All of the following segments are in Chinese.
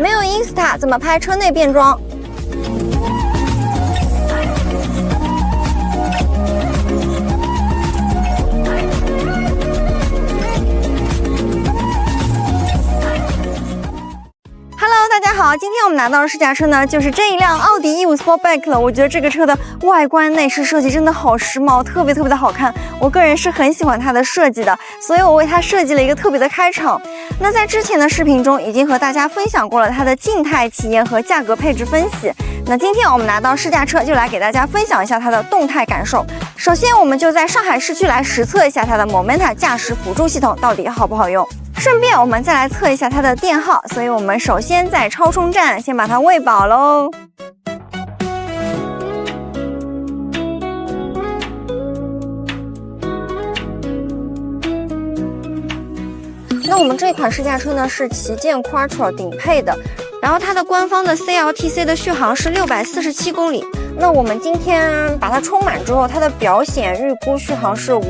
没有 Insta 怎么拍车内变装？大家好，今天我们拿到的试驾车呢，就是这一辆奥迪E5 Sportback 了。我觉得这个车的外观内饰设计真的好时髦，特别的好看。我个人是很喜欢它的设计的，所以我为它设计了一个特别的开场。那在之前的视频中已经和大家分享过了它的静态体验和价格配置分析。那今天我们拿到试驾车，就来给大家分享一下它的动态感受。首先，我们就在上海市区来实测一下它的 Momenta 驾驶辅助系统到底好不好用。顺便我们再来测一下它的电耗，所以我们首先在超充站先把它喂饱喽。那我们这款试驾车呢是旗舰 Quattro 顶配的，然后它的官方的 CLTC 的续航是647公里。那我们今天把它充满之后，它的表显预估续航是527、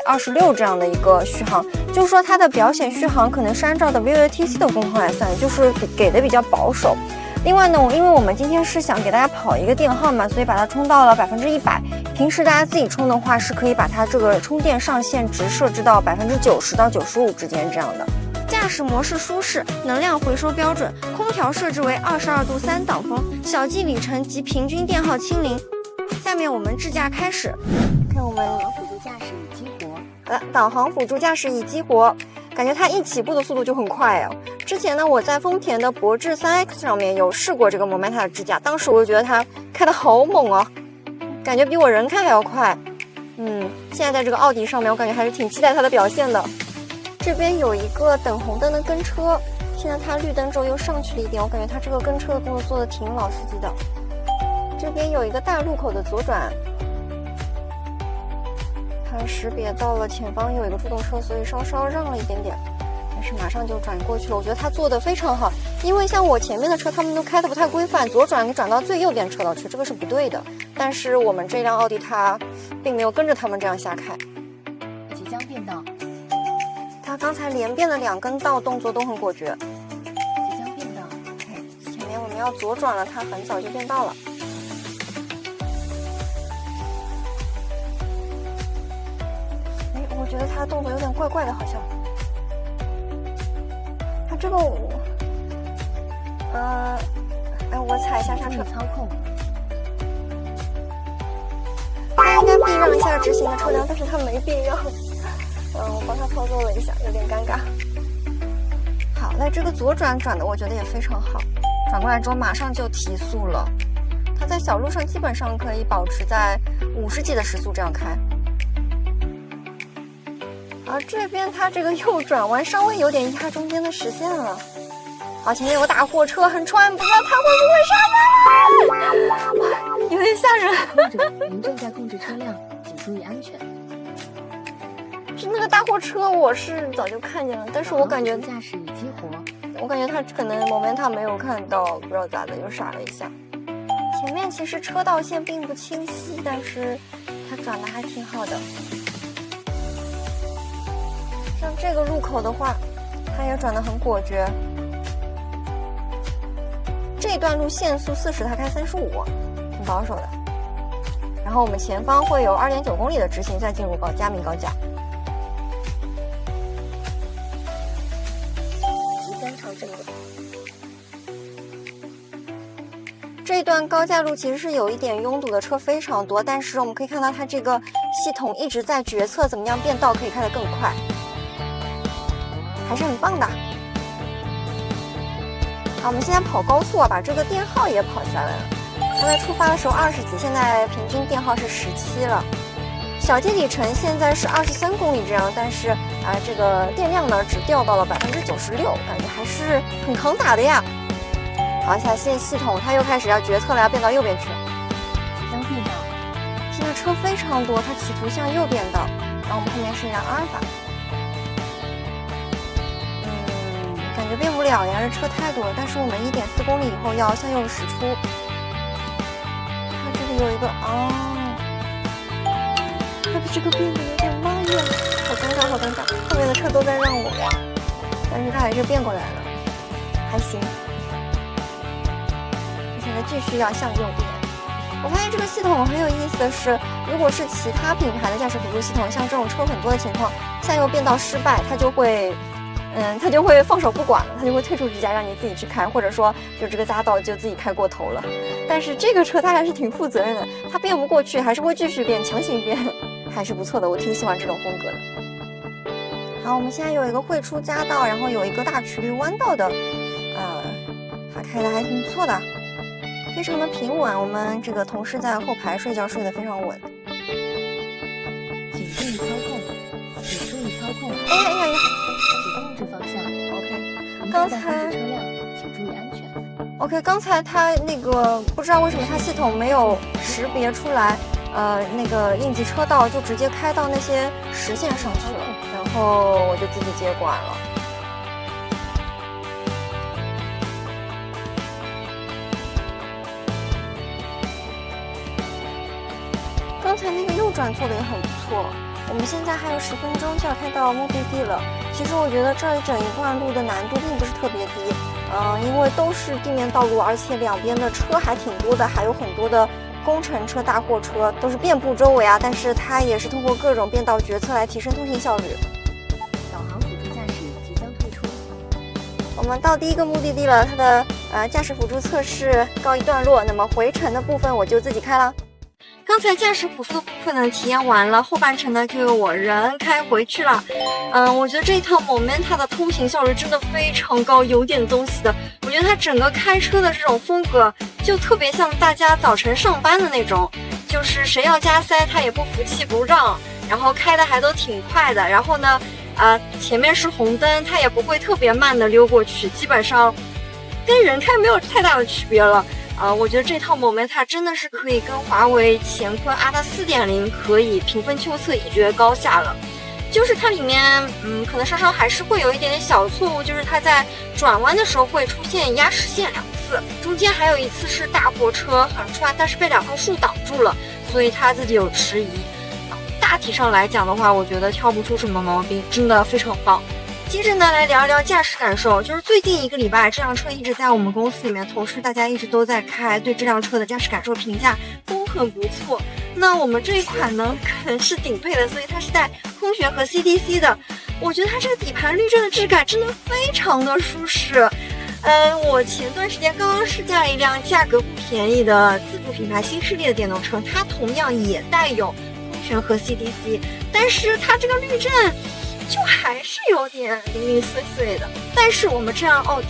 26这样的一个续航，就是说它的表显续航可能是按照 WLTC 的工况来算，就是给的比较保守。另外呢，因为我们今天是想给大家跑一个电耗嘛，所以把它充到了100%。平时大家自己充的话，是可以把它这个充电上限值设置到90%到95%之间这样的。驾驶模式舒适，能量回收标准，空调设置为22度3档风，小 G 里程及平均电耗清零。下面我们智驾开始，看我们导航辅助驾驶已激活。好的，导航辅助驾驶已激活，感觉它一起步的速度就很快啊。之前呢，我在丰田的博智 3X 上面有试过这个 Momenta 的智驾，当时我就觉得它开的好猛啊，感觉比我人开还要快。现在在这个奥迪上面，我感觉还是挺期待它的表现的。这边有一个等红灯的跟车，现在它绿灯之后又上去了一点，我感觉它这个跟车的动作做的挺老司机的。这边有一个大路口的左转，它识别到了前方有一个助动车，所以稍稍让了一点点，但是马上就转过去了。我觉得它做的非常好，因为像我前面的车他们都开的不太规范，左转你转到最右边车道去，这个是不对的。但是我们这辆奥迪它并没有跟着他们这样瞎开，即将变道。他刚才连变的2根道动作都很果决。即将变道。前面我们要左转了，他很早就变道了。我觉得他的动作有点怪怪的，好像。他这个我踩一下刹车。操控。他应该避让一下直行的车辆，但是他没避让。我帮他操作了一下，有点尴尬。好，那这个左转转的我觉得也非常好，转过来之后马上就提速了。它在小路上基本上可以保持在50几的时速这样开。而这边它这个右转弯稍微有点压中间的实线了。好，前面有个大货车，很穿，不知道它会不会刹车，有点吓人。您正在控制车辆，请注意安全。是那个大货车，我是早就看见了，但是我感觉驾驶已激活，我感觉他可能Momenta没有看到，不知道咋的又闪了一下。前面其实车道线并不清晰，但是它转的还挺好的。像这个路口的话，它也转得很果决。这段路限速40，它开35，挺保守的。然后我们前方会有2.9公里的直行，再进入嘉闵高架。这一段高架路其实是有一点拥堵的，车非常多，但是我们可以看到它这个系统一直在决策怎么样变道可以开得更快，还是很棒的。好，我们现在跑高速啊，把这个电耗也跑下来了。刚才出发的时候20几，现在平均电耗是17了。小 G 里程现在是23公里这样，但是这个电量呢只掉到了96%，感觉还是很抗打的呀。好，现在系统它又开始要决策了，要变到右边去了。即将变道。现在车非常多，它企图向右变道。然后我们后面是一辆阿尔法。感觉变不了呀，这车太多了。但是我们1.4公里以后要向右驶出。它这里有一个它的这个变得有点慢呀，好尴尬，好尴尬。后面的车都在让我，但是它还是变过来了。还行。现在继续要向右边。我发现这个系统很有意思的是，如果是其他品牌的驾驶辅助系统，像这种车很多的情况，向右变道失败，它就会放手不管了，它就会退出支架让你自己去开，或者说就这个匝道就自己开过头了。但是这个车它还是挺负责任的，它变不过去还是会继续变，强行变，还是不错的，我挺喜欢这种风格的。好，我们现在有一个汇出夹道，然后有一个大曲率弯道的，它开的还挺不错的，非常的平稳。我们这个同事在后排睡觉睡得非常稳。请注意操控，请注意操控。哎呀呀呀！请控制方向。OK， 刚才车辆，请注意安全。OK， 刚才它那个不知道为什么它系统没有识别出来，那个应急车道就直接开到那些实线上去了，然后我就自己接管了。刚才那个右转做的也很不错。我们现在还有10分钟就要开到目的地了。其实我觉得这一整一段路的难度并不是特别低，因为都是地面道路，而且两边的车还挺多的，还有很多的工程车、大货车都是遍布周围啊。但是它也是通过各种变道决策来提升通行效率。导航辅助驾驶即将退出。我们到第一个目的地了，它的驾驶辅助测试告一段落。那么回程的部分我就自己开了。刚才驾驶辅助的部分呢体验完了，后半程呢就由我人开回去了。我觉得这一套 Momenta 的通行效率真的非常高，有点东西的。我觉得它整个开车的这种风格就特别像大家早晨上班的那种，就是谁要加塞他也不服气不让，然后开的还都挺快的。然后呢，前面是红灯，他也不会特别慢的溜过去，基本上跟人开没有太大的区别了。我觉得这套 Momenta 真的是可以跟华为乾坤 ATA 4.0可以平分秋色，一决高下了。就是它里面，可能稍稍还是会有一点点小错误，就是它在转弯的时候会出现压实线2次，中间还有一次是大货车横穿，但是被2棵树挡住了，所以它自己有迟疑。大体上来讲的话，我觉得挑不出什么毛病，真的非常棒。接着呢，来聊一聊驾驶感受。就是最近1个礼拜，这辆车一直在我们公司里面，同事大家一直都在开，对这辆车的驾驶感受评价都很不错。那我们这一款呢，可能是顶配的，所以它是带空悬和 CDC 的。我觉得它这个底盘滤震的质感真的非常的舒适。我前段时间刚刚试驾了一辆价格不便宜的自主品牌新势力的电动车，它同样也带有空悬和 CDC， 但是它这个滤震就还是有点零零碎碎的。但是我们这辆奥迪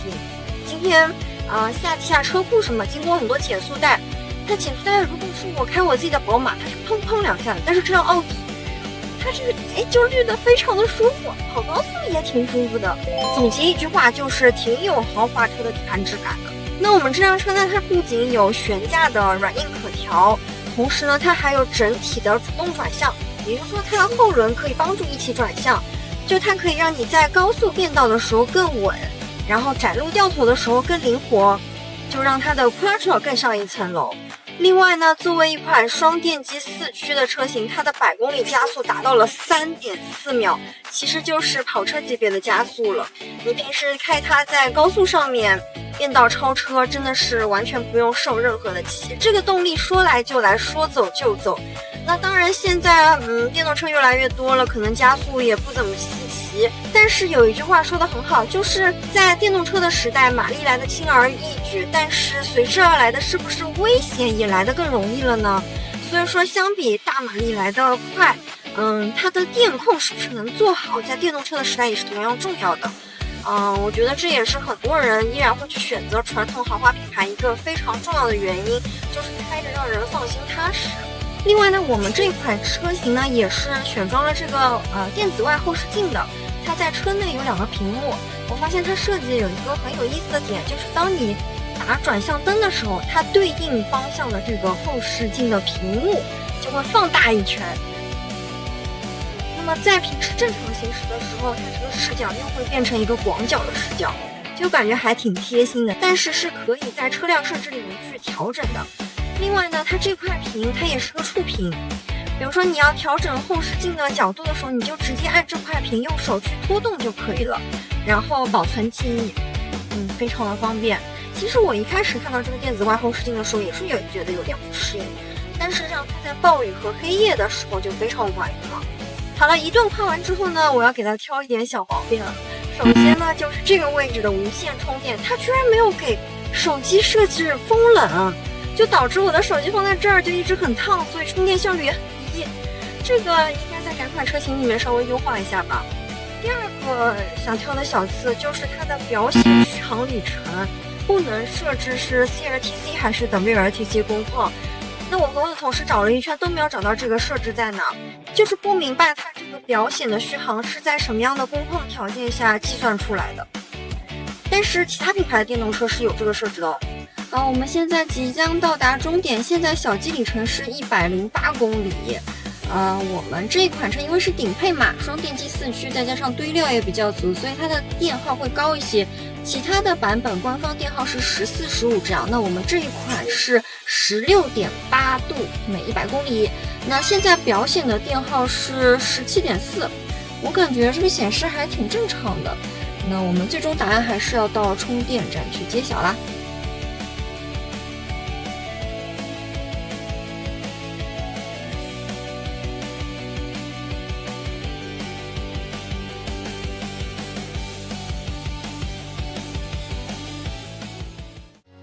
今天下车库什么经过很多减速带，它减速带如果是我开我自己的宝马，它是砰砰2下的，但是这辆奥迪它这个就滤得非常的舒服，跑高速也挺舒服的。总结一句话就是挺有豪华车的底盘质感的。那我们这辆车呢，它不仅有悬架的软硬可调，同时呢它还有整体的主动转向，也就是说它的后轮可以帮助一起转向，就它可以让你在高速变道的时候更稳，然后窄路掉头的时候更灵活，就让它的 Quattro 更上一层楼。另外呢，作为一款双电机4驱的车型，它的100公里加速达到了3.4秒，其实就是跑车级别的加速了。你平时开它在高速上面变道超车，真的是完全不用受任何的气。这个动力说来就来，说走就走。那当然现在电动车越来越多了，可能加速也不怎么稀奇，但是有一句话说得很好，就是在电动车的时代，马力来的轻而易举，但是随之而来的是不是危险也来得更容易了呢？所以说相比大马力来得快，它的电控是不是能做好，在电动车的时代也是同样重要的。我觉得这也是很多人依然会去选择传统豪华品牌一个非常重要的原因，就是开着让人放心踏实。另外呢，我们这款车型呢也是选装了这个电子外后视镜的，它在车内有2个屏幕。我发现它设计有一个很有意思的点，就是当你打转向灯的时候，它对应方向的这个后视镜的屏幕就会放大一圈。那么在平时正常行驶的时候，它这个视角又会变成一个广角的视角，就感觉还挺贴心的，但是是可以在车辆设置里面去调整的。另外呢，它这块屏它也是个触屏，比如说你要调整后视镜的角度的时候，你就直接按这块屏用手去拖动就可以了，然后保存记忆。非常的方便。其实我一开始看到这个电子外后视镜的时候，也是觉得有点不适应，但实际上它在暴雨和黑夜的时候就非常管用了。好了，一顿夸完之后呢，我要给它挑一点小毛病了。首先呢，就是这个位置的无线充电，它居然没有给手机设置风冷，就导致我的手机放在这儿就一直很烫，所以充电效率也很低。这个应该在改款车型里面稍微优化一下吧。第二个想挑的小刺就是它的表显续航里程不能设置是 CRTC 还是 WLTC 工况。那我和我的同事找了一圈都没有找到这个设置在哪，就是不明白它这个表显的续航是在什么样的工况条件下计算出来的。但是其他品牌的电动车是有这个设置的哦。好，我们现在即将到达终点，现在小计里程是108公里。我们这款车因为是顶配嘛，双电机4驱，再加上堆料也比较足，所以它的电耗会高一些。其他的版本官方电耗是14、15这样，那我们这一款是16.8度每100公里。那现在表显的电耗是17.4，我感觉这个显示还挺正常的。那我们最终答案还是要到充电站去揭晓啦。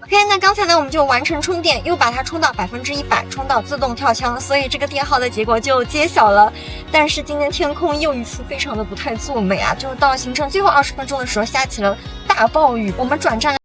OK， 那刚才呢我们就完成充电，又把它充到100%，充到自动跳枪，所以这个电耗的结果就揭晓了。但是今天天空又一次非常的不太作美啊，就是到行程最后20分钟的时候下起了大暴雨，我们转站